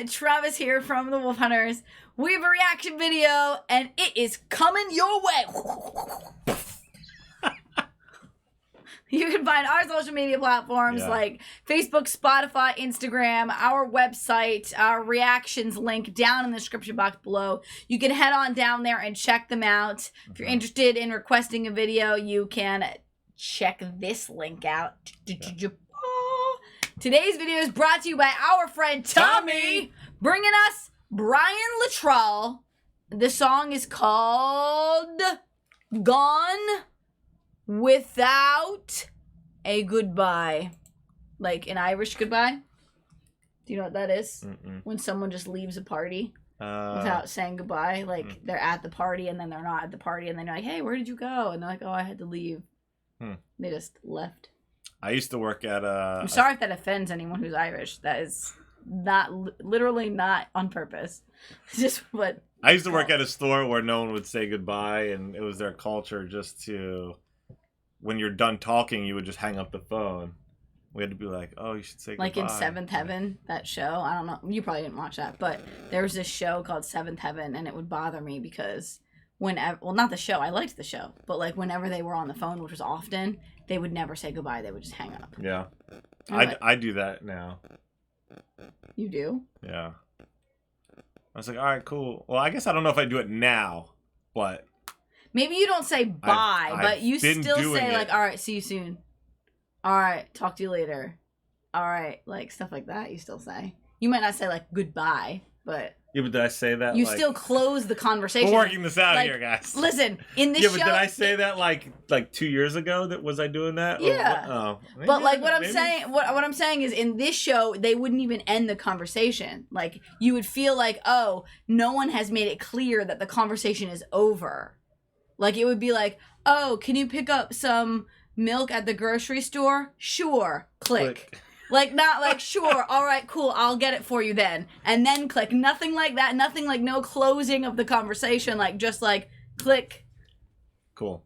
Travis here from the Wolf HunterZ. We have a reaction video, and it is coming your way. You can find our social media platforms like Facebook, Spotify, Instagram, our website, our reactions link down in the description box below. You can head on down there and check them out. If you're interested in requesting a video, you can check this link out. Today's video is brought to you by our friend Tommy, bringing us Brian Littrell. The song is called Gone Without a Goodbye. Like an Irish goodbye. Do you know what that is? When someone just leaves a party without saying goodbye. Like they're at the party and then they're not at the party and then you're like, hey, where did you go? And they're like, oh, I had to leave. They just left. I used to work at I'm sorry if that offends anyone who's Irish. That is not literally not on purpose. It's just what I used to work at a store where no one would say goodbye, and it was their culture just to, when you're done talking, you would just hang up the phone. We had to be like, oh, you should say like goodbye. In Seventh Heaven, that show. I don't know. You probably didn't watch that, but there was this show called Seventh Heaven, and it would bother me because whenever, well, not the show. I liked the show, but like whenever they were on the phone, which was often, they would never say goodbye. They would just hang up. Yeah. I do that now. You do? Yeah. I was like, all right, cool. Well, I guess I don't know if I do it now, but maybe you don't say bye, but you still say like, all right, see you soon. All right, talk to you later. All right, like stuff like that you still say. You might not say like goodbye, but yeah, but did I say that? You still close the conversation. We're working this out here, guys. Listen, in this show. Yeah, but did I say that like 2 years ago? That was I doing that? Yeah. Oh, but like what I'm saying, what I'm saying is, in this show, they wouldn't even end the conversation. Like you would feel like, oh, no one has made it clear that the conversation is over. Like it would be like, oh, can you pick up some milk at the grocery store? Sure. Click. Like, not like, sure, all right, cool, I'll get it for you then. And then click. Nothing like that. Nothing like no closing of the conversation. Like, just like, click. Cool.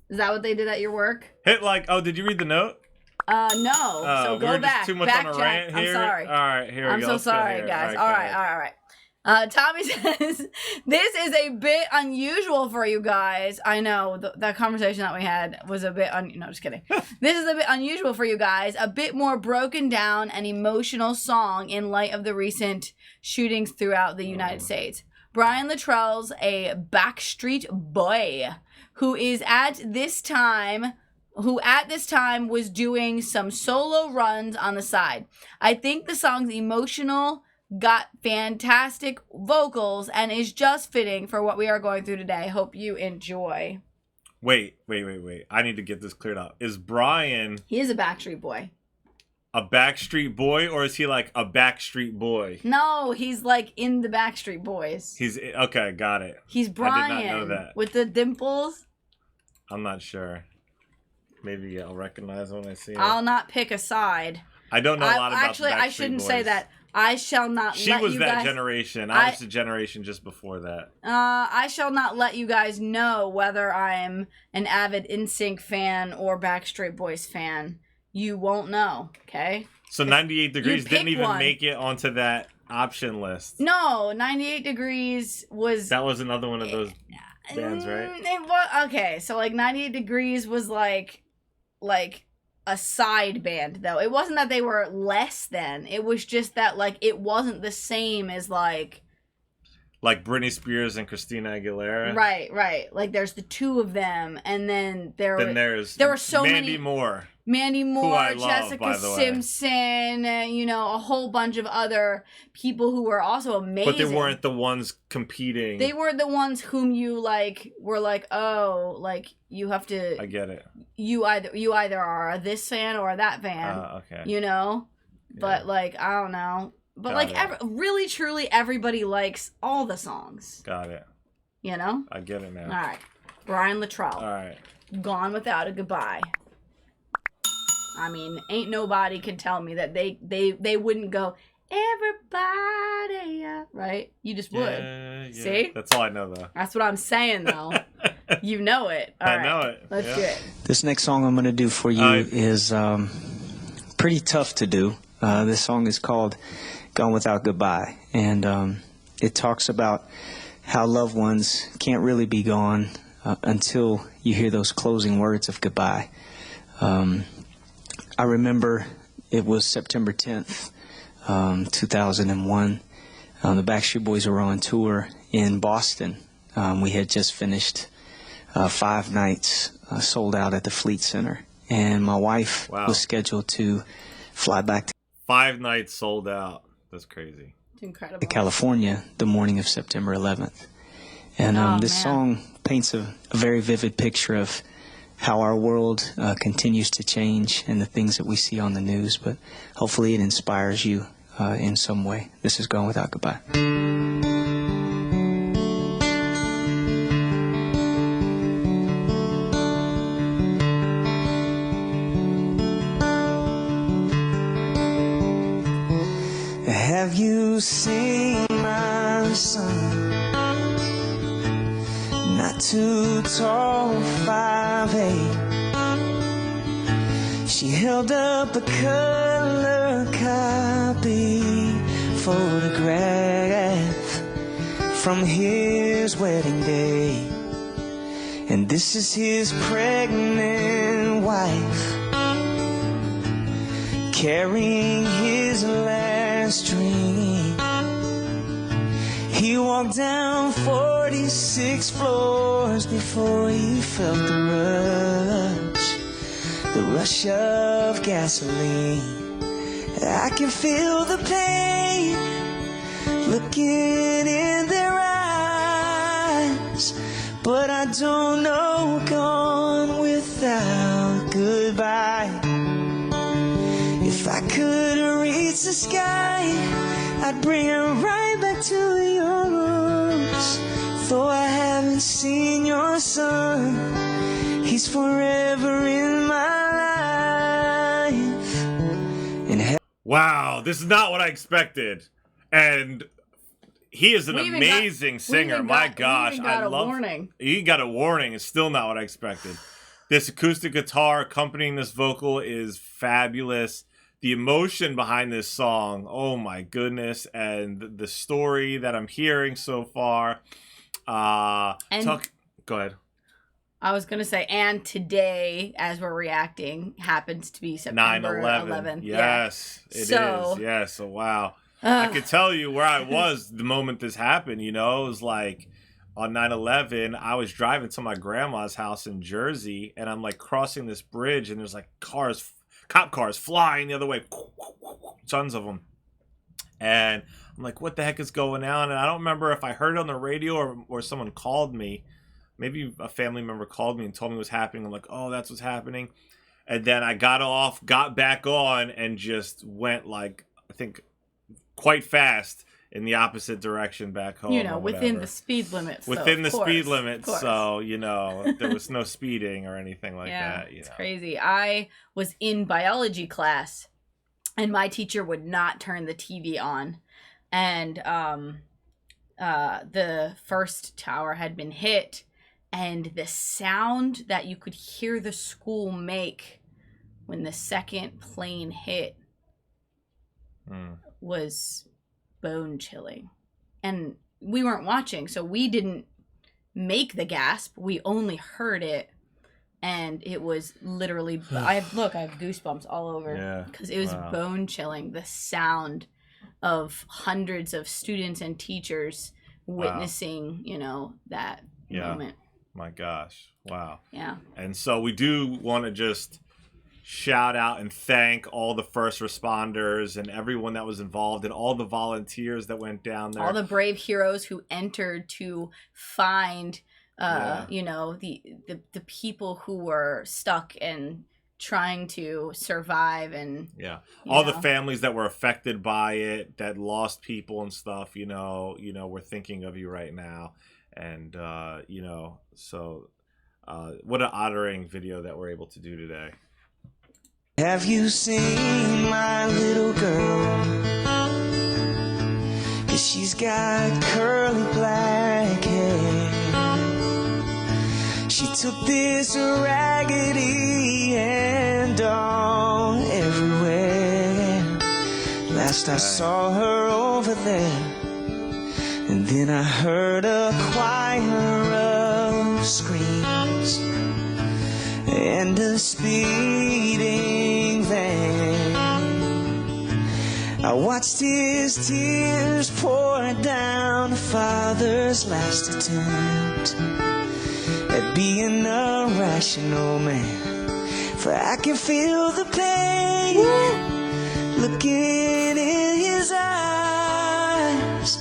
Is that what they did at your work? Hit like, oh, did you read the note? No. So go back. Too much back on a rant here. I'm sorry. All right, here we go. I'm so sorry, guys. All right. Tommy says, this is a bit unusual for you guys. I know, that conversation that we had was a bit, no, just kidding. This is a bit unusual for you guys. A bit more broken down and emotional song in light of the recent shootings throughout the United States. Brian Littrell's a backstreet boy who at this time was doing some solo runs on the side. I think the song's emotional, got fantastic vocals, and is just fitting for what we are going through today. Hope you enjoy. Wait. I need to get this cleared up. Is Brian... He is a Backstreet Boy. A Backstreet Boy, or is he like a Backstreet Boy? No, he's like in the Backstreet Boys. He's... Okay, got it. He's Brian. I did not know that. With the dimples. I'm not sure. Maybe I'll recognize when I see him. I'll not pick a side. I don't know a lot about actually, the Backstreet I shouldn't Boys. say that. I shall not let you guys... She was that generation. I was the generation just before that. I shall not let you guys know whether I'm an avid NSYNC fan or Backstreet Boys fan. You won't know, okay? So 98 Degrees didn't even make it onto that option list. No, 98 Degrees was... That was another one of those bands, right? Okay, so like 98 Degrees was like a side band, though. It wasn't that they were less than. It was just that like it wasn't the same as like Britney Spears and Christina Aguilera. Right. Like there's the two of them, and then there were so Mandy Moore. Mandy Moore, I love, Jessica Simpson, a whole bunch of other people who were also amazing. But they weren't the ones competing. They weren't the ones whom you like were like, oh, like you have to. I get it. You either are this fan or that fan. Okay. But like I don't know. But really, truly, everybody likes all the songs. Got it. I get it now. All right, Brian Littrell. All right. Gone Without a Goodbye. I mean, ain't nobody can tell me that they wouldn't go, everybody, right? You just would. Yeah. See? That's all I know, though. That's what I'm saying, though. You know it. All right. I know it. Let's do it. This next song I'm going to do for you is pretty tough to do. This song is called Gone Without Goodbye. And it talks about how loved ones can't really be gone until you hear those closing words of goodbye. I remember it was September 10th, 2001. The Backstreet Boys were on tour in Boston. We had just finished 5 nights sold out at the Fleet Center. And my wife was scheduled to fly back to 5 nights sold out. That's crazy. It's incredible. To California the morning of September 11th. And this song paints a very vivid picture of how our world continues to change and the things that we see on the news. But hopefully it inspires you in some way. This is Gone Without Goodbye. Have you seen my son? Not too tall, 5'8". She held up a color copy photograph from his wedding day. And this is his pregnant wife carrying his last dream. He walked down 46 floors before he felt the rush of gasoline. I can feel the pain looking in their eyes, but I don't know Gone Without Goodbye. If I could reach the sky, I'd bring her right back to your arms. Though I haven't seen your son, he's forever in my life. Wow, this is not what I expected. And he is an amazing singer. My gosh, I love. He got a warning. It's still not what I expected. This acoustic guitar accompanying this vocal is fabulous. The emotion behind this song, oh my goodness, and the story that I'm hearing so far. Go ahead. I was going to say, and today, as we're reacting, happens to be September 11th. Yes, it is. Yes, so wow. I could tell you where I was the moment this happened, you know. It was like on 9/11, I was driving to my grandma's house in Jersey, and I'm like crossing this bridge, and there's like cop cars flying the other way, tons of them. And I'm like, what the heck is going on? And I don't remember if I heard it on the radio or someone called me. Maybe a family member called me and told me what was happening. I'm like, oh, that's what's happening. And then I got off, got back on, and just went like, I think, quite fast in the opposite direction back home. You know, within the speed limits. Within the speed limits. So, you know, there was no speeding or anything like that. It's crazy. I was in biology class, and my teacher would not turn the TV on. And the first tower had been hit, and the sound that you could hear the school make when the second plane hit was bone chilling. And we weren't watching, so we didn't make the gasp. We only heard it, and it was literally I have goosebumps all over because it was bone chilling. The sound of hundreds of students and teachers witnessing, you know, that moment. My gosh. Wow. Yeah. And so we do want to just shout out and thank all the first responders and everyone that was involved and all the volunteers that went down there. All the brave heroes who entered to find, you know, the people who were stuck and trying to survive and all the families that were affected by it, that lost people and stuff, you know, we're thinking of you right now. And you know, so what an honoring video that we're able to do today. Have you seen my little girl? 'Cause she's got curly black hair. She took this Raggedy Ann doll everywhere. last I saw her over there. And then I heard a choir of screams and a speeding van. I watched his tears pour down, father's last attempt at being a rational man. For I can feel the pain looking in his eyes,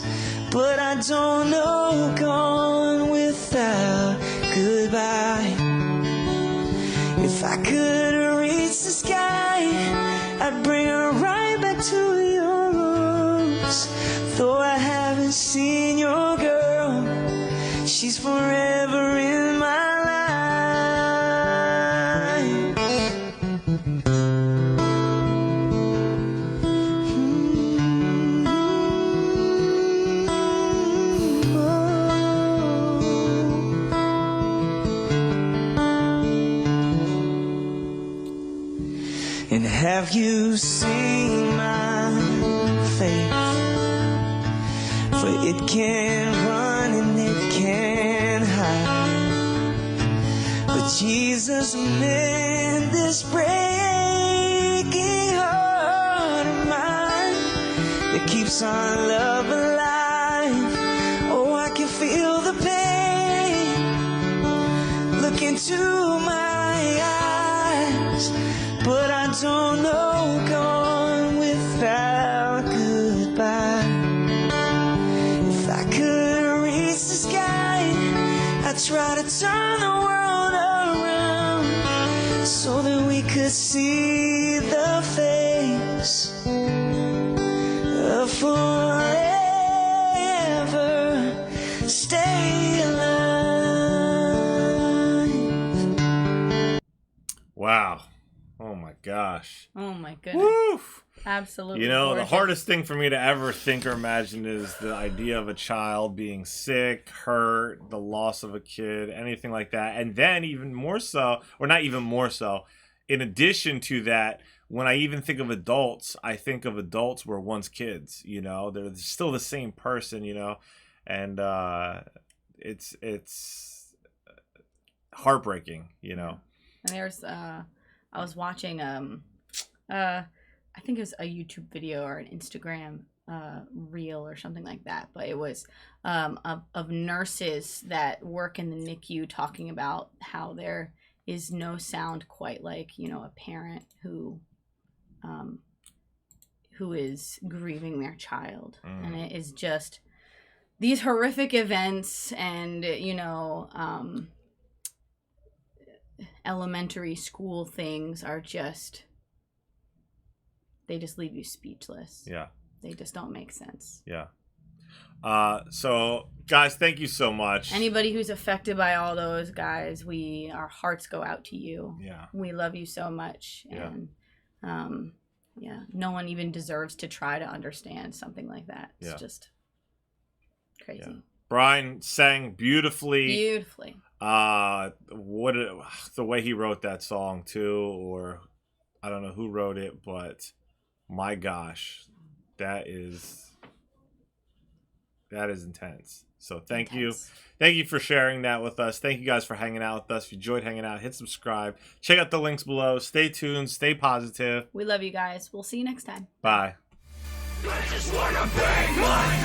but I don't know gone without goodbye. If I could reach the sky, I'd bring her right back to your roots. Though I haven't seen your girl, she's forever in my life. And have you seen my faith? For it can run and it can hide. But Jesus mend this breaking heart of mine that keeps our love alive. Oh, I can feel the pain look into my eyes, but I don't know gone without goodbye. If I could reach the sky, I'd try to turn the world around so that we could see the face of forever stay alive. Wow. Oh my gosh. Oh my goodness. Woof. Absolutely. You know, gorgeous. the hardest thing for me to ever think or imagine is the idea of a child being sick, hurt, the loss of a kid, anything like that. And then even more so, or not even more so, in addition to that, when I even think of adults, I think of adults were once kids, you know, they're still the same person, you know, and it's heartbreaking, you know. And there's I was watching I think it was a YouTube video or an Instagram reel or something like that, but it was of nurses that work in the NICU talking about how there is no sound quite like, you know, a parent who is grieving their child. And it is just these horrific events and, you know, elementary school things are just, they just leave you speechless. Yeah. They just don't make sense. Yeah. So guys, thank you so much. Anybody who's affected by all those guys, our hearts go out to you. Yeah. We love you so much. Yeah. And yeah, no one even deserves to try to understand something like that. It's just crazy. Yeah. Brian sang beautifully. Beautifully. The way he wrote that song too, or I don't know who wrote it, but my gosh, that is intense. So thank you for sharing that with us. Thank you guys for hanging out with us. If you enjoyed hanging out, hit subscribe, check out the links below, stay tuned, stay positive. We love you guys. We'll see you next time. Bye. I just wanna bang my